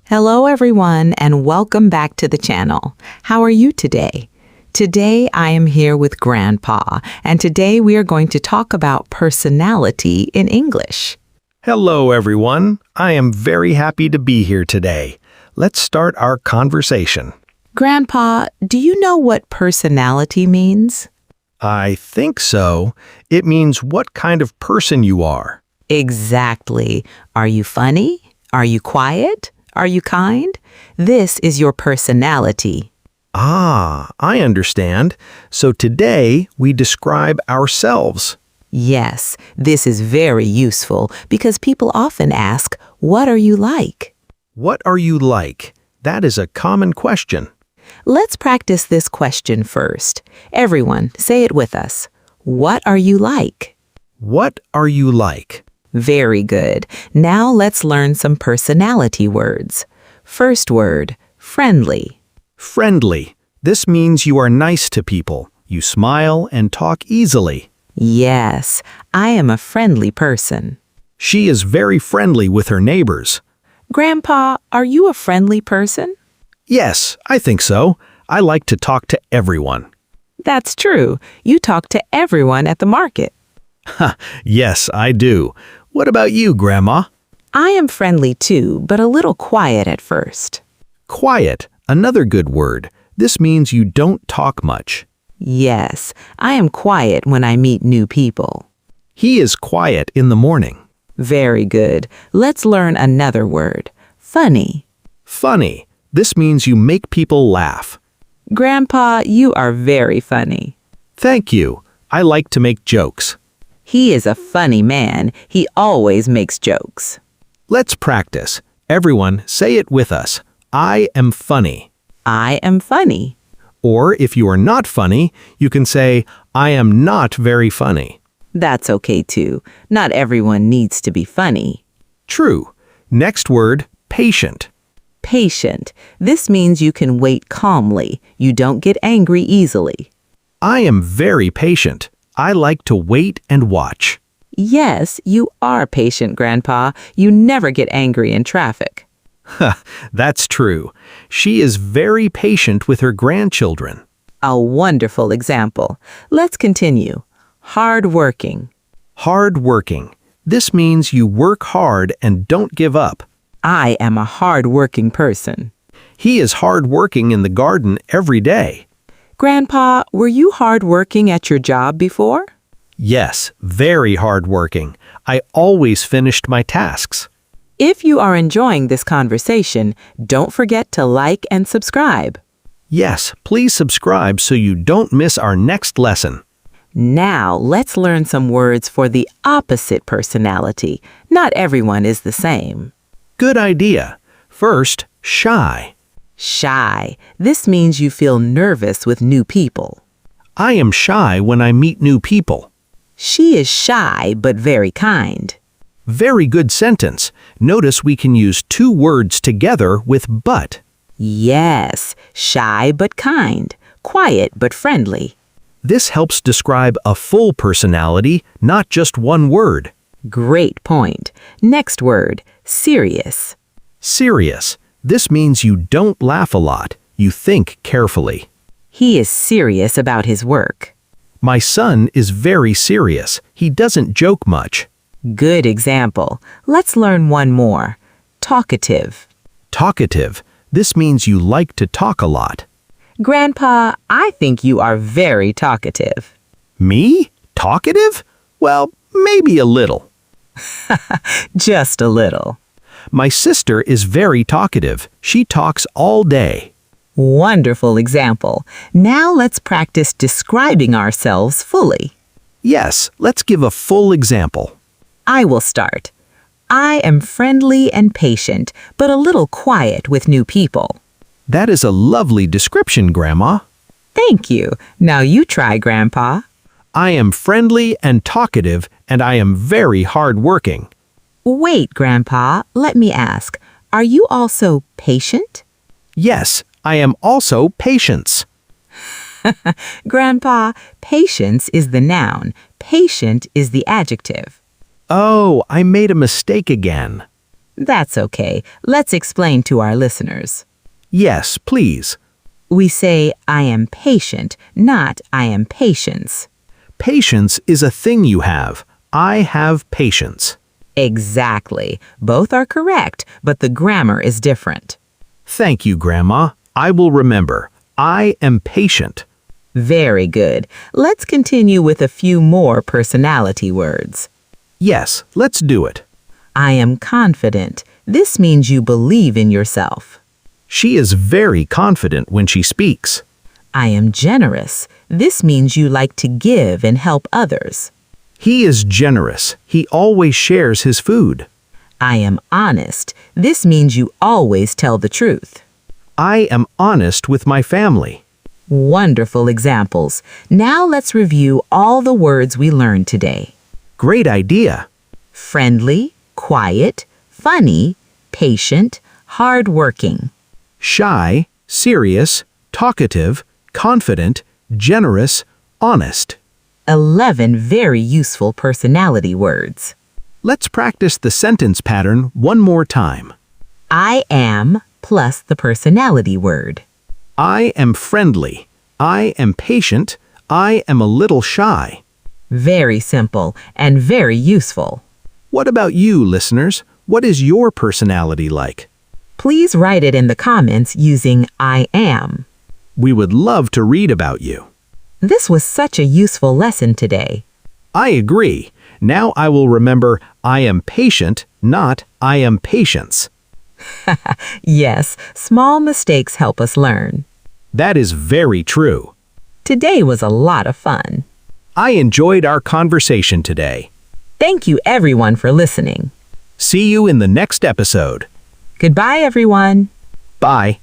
Hello everyone and welcome back to the channel. How are you today? Today I am here with Grandpa and today we are going to talk about personality in English. Hello, everyone. I am very happy to be here today. Let's start our conversation. Grandpa, do you know what personality means? I think so. It means what kind of person you are. Exactly. Are you funny? Are you quiet? Are you kind? This is your personality. Ah, I understand. So today we describe ourselves. Yes, this is very useful because people often ask, what are you like? What are you like? That is a common question. Let's practice this question first. Everyone, say it with us. What are you like? What are you like? Very good. Now let's learn some personality words. First word, friendly. Friendly. This means you are nice to people. You smile and talk easily. Yes, I am a friendly person. She is very friendly with her neighbors. Grandpa, are you a friendly person? Yes, I think so. I like to talk to everyone. That's true. You talk to everyone at the market. Yes, I do. What about you, Grandma? I am friendly too, but a little quiet at first. Quiet, another good word. This means you don't talk much. Yes, I am quiet when I meet new people. He is quiet in the morning. Very good. Let's learn another word. Funny. Funny. This means you make people laugh. Grandpa, you are very funny. Thank you. I like to make jokes. He is a funny man. He always makes jokes. Let's practice. Everyone, say it with us. I am funny. I am funny. Or if you are not funny, you can say, I am not very funny. That's okay too. Not everyone needs to be funny. True. Next word, patient. Patient. This means you can wait calmly. You don't get angry easily. I am very patient. I like to wait and watch. Yes, you are patient, Grandpa. You never get angry in traffic. That's true. She is very patient with her grandchildren. A wonderful example. Let's continue. Hardworking. Hardworking. This means you work hard and don't give up. I am a hardworking person. He is hardworking in the garden every day. Grandpa, were you hardworking at your job before? Yes, very hardworking. I always finished my tasks. If you are enjoying this conversation, don't forget to like and subscribe. Yes, please subscribe so you don't miss our next lesson. Now, let's learn some words for the opposite personality. Not everyone is the same. Good idea. First, shy. Shy. This means you feel nervous with new people. I am shy when I meet new people. She is shy but very kind. Very good sentence. Notice we can use two words together with but. Yes, shy but kind. Quiet but friendly. This helps describe a full personality, not just one word. Great point. Next word, serious. Serious. This means you don't laugh a lot. You think carefully. He is serious about his work. My son is very serious. He doesn't joke much. Good example. Let's learn one more. Talkative. Talkative. This means you like to talk a lot. Grandpa, I think you are very talkative. Me? Talkative? Well, maybe a little. Just a little. My sister is very talkative. She talks all day. Wonderful example. Now let's practice describing ourselves fully. Yes, let's give a full example. I will start. I am friendly and patient, but a little quiet with new people. That is a lovely description, Grandma. Thank you. Now you try, Grandpa. I am friendly and talkative, and I am very hardworking. Wait, Grandpa, let me ask. Are you also patient? Yes, I am also patience. Grandpa, patience is the noun. Patient is the adjective. Oh, I made a mistake again. That's okay. Let's explain to our listeners. Yes, please. We say, I am patient, not I am patience. Patience is a thing you have. I have patience. Exactly. Both are correct, but the grammar is different. Thank you, Grandma. I will remember. I am patient. Very good. Let's continue with a few more personality words. Yes, let's do it. I am confident. This means you believe in yourself. She is very confident when she speaks. I am generous. This means you like to give and help others. He is generous. He always shares his food. I am honest. This means you always tell the truth. I am honest with my family. Wonderful examples. Now let's review all the words we learned today. Great idea. Friendly, quiet, funny, patient, hardworking. Shy, serious, talkative, confident, generous, honest. 11 very useful personality words. Let's practice the sentence pattern one more time. I am plus the personality word. I am friendly. I am patient. I am a little shy. Very simple and very useful. What about you, listeners? What is your personality like? Please write it in the comments using I am. We would love to read about you. This was such a useful lesson today. I agree. Now I will remember I am patient, not I am patience. Yes, small mistakes help us learn. That is very true. Today was a lot of fun. I enjoyed our conversation today. Thank you everyone for listening. See you in the next episode. Goodbye everyone. Bye.